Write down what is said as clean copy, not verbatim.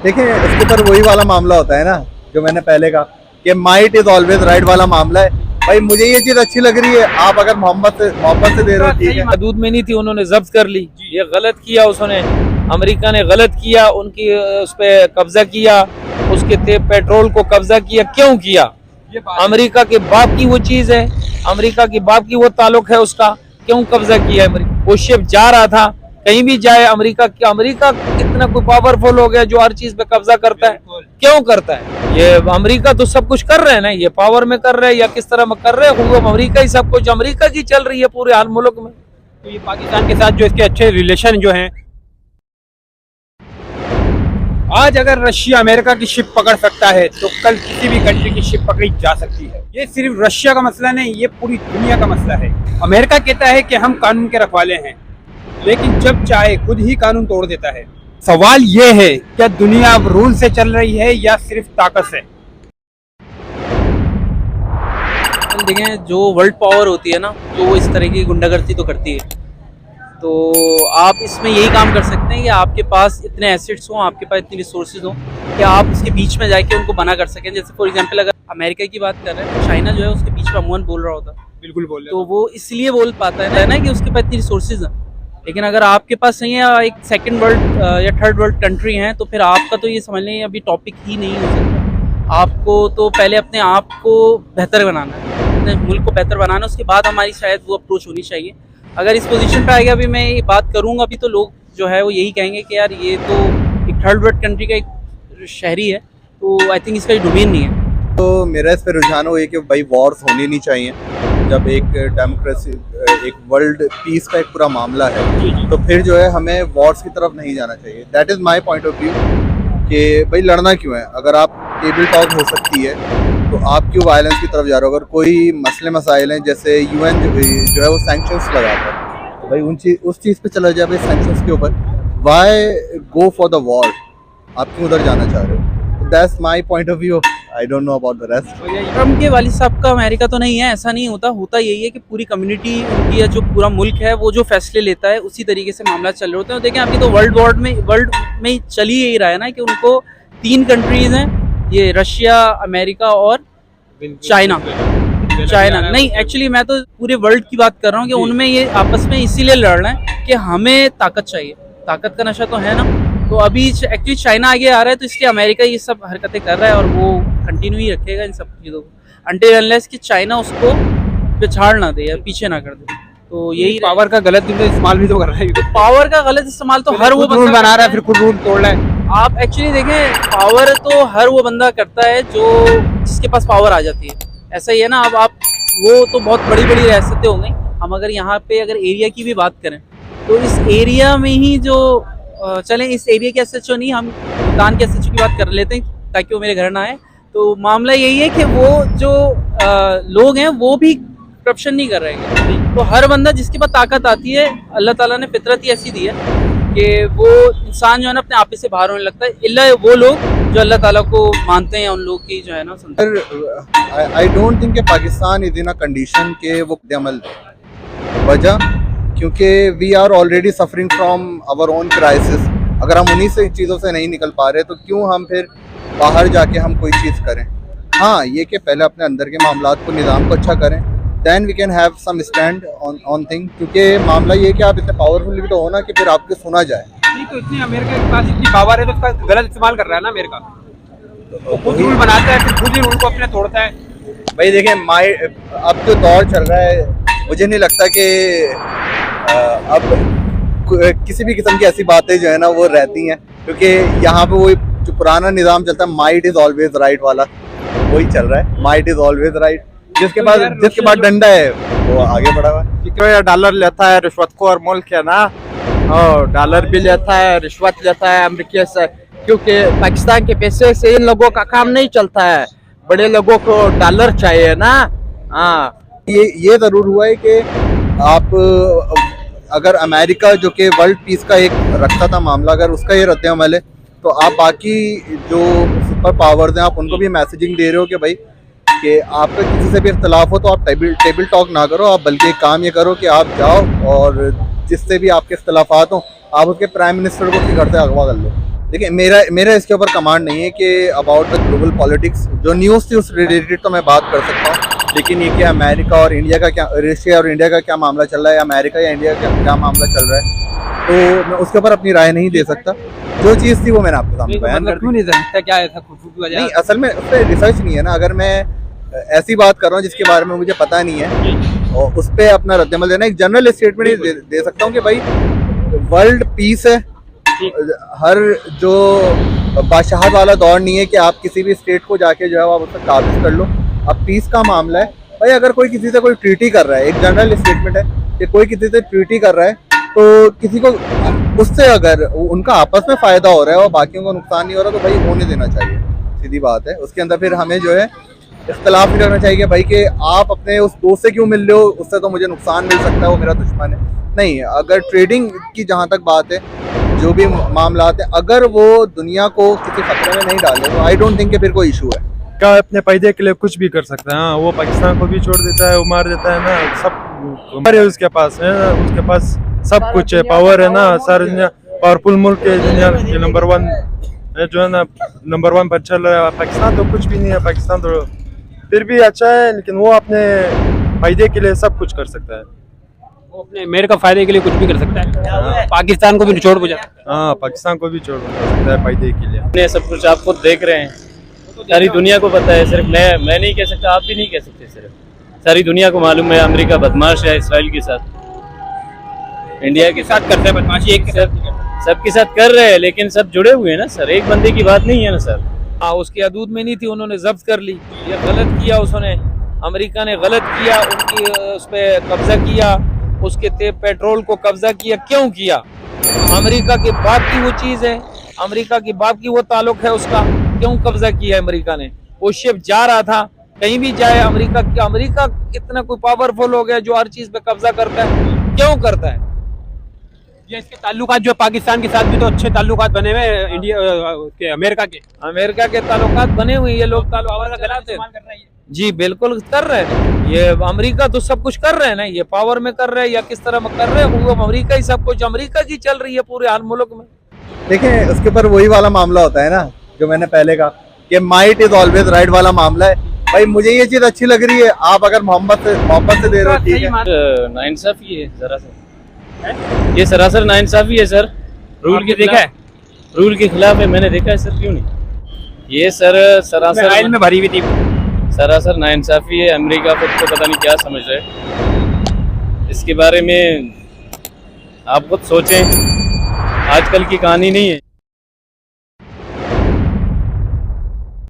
देखिए इसके ऊपर वही वाला मामला होता है ना जो मैंने पहले कहा कि माइट इज ऑलवेज राइट वाला मामला है। भाई मुझे ये चीज अच्छी लग रही है, आप अगर मोहब्बत से दे रहे हो ठीक है। हदूद में नहीं थी, उन्होंने जब्त कर ली, ये गलत किया उसने, अमेरिका ने गलत किया, उनकी उस पर कब्जा किया, उसके पेट्रोल को कब्जा किया। क्यों किया? अमेरिका के बाप की वो चीज है, अमेरिका के बाप की वो ताल्लुक है उसका, क्यों कब्जा किया? वो शिप जा रहा था, कहीं भी जाए अमेरिका कितना कोई पावरफुल हो गया जो हर चीज पे कब्जा करता है। क्यों करता है? ये अमेरिका तो सब कुछ कर रहे हैं ना, ये पावर में कर रहे हैं या किस तरह में कर रहे हैं, वो अमेरिका ही सब कुछ, अमेरिका की चल रही है पूरे हाल मुल्क में। तो ये पाकिस्तान के साथ जो इसके अच्छे रिलेशन जो हैं, आज अगर रशिया अमेरिका की शिप पकड़ सकता है तो कल किसी भी कंट्री की शिप पकड़ी जा सकती है। ये सिर्फ रशिया का मसला नहीं, ये पूरी दुनिया का मसला है। अमेरिका कहता है कि हम कानून के रखवाले हैं, लेकिन जब चाहे खुद ही कानून तोड़ देता है। सवाल ये है, क्या दुनिया अब रूल से चल रही है या सिर्फ ताकत से? देखें, जो वर्ल्ड पावर होती है ना, जो वो इस तरह की गुंडागर्दी तो करती है, तो आप इसमें यही काम कर सकते हैं कि आपके पास इतने एसेट्स हों, आपके पास इतनी रिसोर्सेज हों कि आप उसके बीच में जाके उनको बना कर सकें। जैसे फॉर एग्जांपल अगर अमेरिका की बात कर रहे हैं तो चाइना जो है उसके बीच में अमूमन बोल रहा होता है, बिल्कुल बोल रहे तो वो इसलिए बोल पाता है ना कि उसके पास इतनी रिसोर्सेज हैं। लेकिन अगर आपके पास नहीं है, एक सेकंड वर्ल्ड या थर्ड वर्ल्ड कंट्री है, तो फिर आपका तो ये समझ लें अभी टॉपिक ही नहीं हो सकता। आपको तो पहले अपने आप को बेहतर बनाना है, अपने मुल्क को बेहतर बनाना है, उसके बाद हमारी शायद वो अप्रोच होनी चाहिए। अगर इस पोजीशन पे आएगा, अभी मैं ये बात करूंगा अभी, तो लोग जो है वो यही कहेंगे कि यार ये तो एक थर्ड वर्ल्ड कंट्री का एक शहरी है, तो आई थिंक इसका डोमेन नहीं है। तो मेरा इस पर रुझान हो कि भाई वॉर्स होनी नहीं चाहिए। जब एक डेमोक्रेसी, एक वर्ल्ड पीस का एक पूरा मामला है, तो फिर जो है हमें वॉर्स की तरफ नहीं जाना चाहिए। That is my point of view कि भाई लड़ना क्यों है? अगर आप टेबल टॉक हो सकती है तो आप क्यों वायलेंस की तरफ जा रहे हो? अगर कोई मसले मसाइल हैं, जैसे यूएन जो है वो सैंक्शंस लगाता है, तो भाई उस चीज़ पे चला जाए भाई सैंक्शंस के ऊपर। Why go for the war? आप क्यों उधर जाना चाह रहे हो? That's my point of view. I don't know about the rest. Trump के वालिद साहब का अमेरिका तो नहीं है, ऐसा नहीं होता यही है कि पूरी कम्युनिटी उनकी या जो पूरा मुल्क है वो जो फैसले लेता है उसी तरीके से मामला चल रहे होते हैं। देखें अभी तो वर्ल्ड में चल ही यही रहा है ना कि उनको 3 कंट्रीज हैं, ये रशिया, अमेरिका और चाइना नहीं, एक्चुअली मैं तो पूरे वर्ल्ड की बात कर रहा हूँ कि उनमें ये आपस में इसीलिए लड़ रहे हैं कि हमें ताकत चाहिए, ताकत का नशा तो है ना। तो अभी एक्चुअली चाइना आगे आ रहा है, तो इसलिए अमेरिका ये सब हरकतें कर रहा है और वो कंटिन्यू ही रखेगा इन सब चीज़ों को अनटिल अनलेस कि चाइना उसको पिछाड़ ना दे या पीछे ना कर दे। तो यही पावर का गलत इस्तेमाल भी तो कर रहा है। तो पावर का गलत इस्तेमाल तो हर वो रूल बना रहा है, फिर खुद रूल तोड़ रहा है। आप एक्चुअली देखें, पावर तो हर वो बंदा करता है जो जिसके पास पावर आ जाती है। ऐसा ही है ना, अब आप वो तो बहुत बड़ी बड़ी रियासतें हो गई, हम अगर यहाँ पे अगर एरिया की भी बात करें तो इस एरिया में ही जो चलें, इस एरिया के एसएचओ नहीं, हम भूटान के एसएचओ की बात कर लेते हैं ताकि वो मेरे घर ना आए। तो मामला यही है कि वो जो लोग हैं वो भी करप्शन नहीं कर रहे हैं। तो हर बंदा जिसके पास ताकत आती है, अल्लाह ताला ने फितरत ही ऐसी दी है कि वो इंसान जो है ना अपने आप से बाहर होने लगता है, इल्ला वो लोग जो अल्लाह ताला को मानते हैं, उन लोग की जो है ना। I don't think Pakistan is in a condition के वो अमल वजह, क्योंकि we are already suffering from our own crisis. अगर हम उन्हीं से चीज़ों से नहीं निकल पा रहे तो क्यों हम फिर बाहर जाके हम कोई चीज़ करें? हाँ, ये कि पहले अपने अंदर के मामलात को, निज़ाम को अच्छा करें, then we can have some stand on thing. क्योंकि मामला ये कि आप इतने पावरफुल भी तो हो ना कि फिर आपको सुना जाए। नहीं तो इतनी अमेरिका के पास इतनी पावर है तो उसका गलत इस्तेमाल कर रहा है ना अमेरिका। तो खुद रूल बनाता है, फिर खुद ही रूल को अपने तोड़ता है। भाई देखें, अब जो दौर चल रहा है, मुझे नहीं लगता कि अब किसी भी किस्म की ऐसी बातें जो है ना वो रहती हैं, क्योंकि यहाँ पे वही जो पुराना निज़ाम चलता है, माइट इज ऑलवेज राइट वाला, वही चल रहा है। Might is always right. जिसके पास डंडा है वो आगे बढ़ा हुआ है। डॉलर लेता है, रिश्वतखोर मुल्क है ना, और डॉलर भी लेता है, रिश्वत लेता है अमेरिका से, क्योंकि पाकिस्तान के पैसे से इन लोगों का काम नहीं चलता है, बड़े लोगों को डॉलर चाहिए ना। हाँ, ये जरूर हुआ है कि आप अगर अमेरिका जो कि वर्ल्ड पीस का एक रखता था मामला, अगर उसका ये रद्द अमल है, तो आप बाकी जो सुपर पावर्स हैं आप उनको भी मैसेजिंग दे रहे हो कि भाई कि आपका किसी से भी इख्तलाफ हो तो आप टेबल टॉक ना करो, आप बल्कि एक काम ये करो कि आप जाओ और जिससे भी आपके इख्तलाफात हो आप उसके प्राइम मिनिस्टर को घर से अगवा कर लो। देखिए मेरा इसके ऊपर कमांड नहीं है कि अबाउट द ग्लोबल पॉलिटिक्स, जो न्यूज़ थी उस रिलेटेड तो मैं बात कर सकता हूँ, लेकिन ये कि अमेरिका और इंडिया का क्या, रशिया और इंडिया का क्या मामला चल रहा है, अमेरिका या इंडिया का क्या मामला चल रहा है, तो मैं उसके ऊपर अपनी राय नहीं दे सकता। जो चीज़ थी वो मैंने आपके सामने बयान कर दी। क्यों नहीं जानता क्या ऐसा खुशबू की वजह? नहीं, असल में उस पर रिसर्च नहीं है ना। अगर मैं ऐसी बात कर रहा हूँ जिसके बारे में मुझे पता नहीं है और उस पर अपना रद्दमल देना, एक जनरल स्टेटमेंट ही दे सकता हूँ कि भाई वर्ल्ड पीस है। हर जो बादशाहत वाला दौर नहीं है कि आप किसी भी स्टेट को जाके जो है आप उससे काबिज कर लो। अब पीस का मामला है भाई, अगर कोई किसी से कोई ट्रीटी कर रहा है, एक जनरल स्टेटमेंट है कि कोई किसी से ट्रीटी कर रहा है, तो किसी को उससे अगर उनका आपस में फायदा हो रहा है और बाकियों को नुकसान नहीं हो रहा तो भाई होने देना चाहिए, सीधी बात है। उसके अंदर फिर हमें जो है इख्तलाफ नहीं करना चाहिए भाई कि आप अपने उस दोस्त से क्यों मिल रहे हो, उससे तो मुझे नुकसान मिल सकता है, वो मेरा दुश्मन है। नहीं, अगर ट्रेडिंग की जहाँ तक बात है, जो भी मामला है, अगर वो दुनिया को किसी खतरे में नहीं डाले तो आई डोंट थिंक कि फिर कोई इशू है। का अपने फायदे के लिए कुछ भी कर सकता है। हाँ, वो पाकिस्तान को भी छोड़ देता है, वो मार देता है ना, सब हमारे उसके पास है ना, उसके पास सब कुछ है, पावर है ना, सारे दुनिया पावरफुल मुल्क है, दुनिया के नंबर 1 है, जो है ना नंबर 1 पर चल रहा है। पाकिस्तान तो कुछ भी नहीं है, पाकिस्तान तो फिर भी अच्छा है, लेकिन वो अपने फायदे के लिए सब कुछ कर सकता है। वो अपने अमेरिका फायदे के लिए कुछ भी कर सकता है, पाकिस्तान को भी छोड़ बुझा। हाँ, पाकिस्तान को भी छोड़ सकता है फायदे के लिए। ये सब कुछ आप खुद देख रहे हैं, सारी दुनिया को पता है, सिर्फ मैं नहीं कह सकता, आप भी नहीं कह सकते, सिर्फ सारी दुनिया को मालूम है अमेरिका बदमाश है इसराइल के साथ, इंडिया के साथ करते हैं बदमाशी, एक सबके साथ कर रहे हैं, लेकिन सब जुड़े हुए हैं ना सर, एक बंदे की बात नहीं है ना सर। हाँ, उसकी हदूद में नहीं थी, उन्होंने जब्त कर ली, ये गलत किया उसने, अमेरिका ने गलत किया, उनकी उस पर कब्जा किया, उसके पेट्रोल को कब्जा किया। क्यों किया? अमेरिका के बाप की वो चीज़ है, अमेरिका के बाप की वो ताल्लुक है उसका, क्यों कब्जा किया अमेरिका ने? वो शिप जा रहा था, कहीं भी जाए अमेरिका इतना कोई पावरफुल हो गया जो हर चीज पे कब्जा करता है, क्यों करता है? ये इसके ताल्लुकात जो पाकिस्तान के साथ भी तो अच्छे ताल्लुकात बने हुए हैं, इंडिया के अमेरिका के ताल्लुकात बने हुए, ये लोग ताल्लुकात गलाते हैं। जी बिल्कुल कर रहे हैं, ये अमेरिका तो सब कुछ कर रहे हैं ना, ये पावर में कर रहे हैं या किस तरह में कर रहे हैं, वो अमेरिका ही सब कुछ, अमेरिका की चल रही है पूरे हर मुल्क में। देखें, उसके ऊपर वही वाला मामला होता है ना जो मैंने पहले कहा कि माइट इज ऑलवेज राइट वाला मामला है। भाई मुझे ये चीज अच्छी लग रही है, आप अगर मोहब्बत से दे रहे हो, ठीक है। नाइंसाफी है सरासर, ये सरासर नाइंसाफी है सर, रूल के देखा है, रूल के खिलाफ है, मैंने देखा है सर, क्यों नहीं? ये सर सरासर में भरी हुई थी, सरासर नाइंसाफी है। अमेरिका खुद को पता नहीं क्या समझ रहे है, इसके बारे में आप खुद सोचें, आजकल की कहानी नहीं है।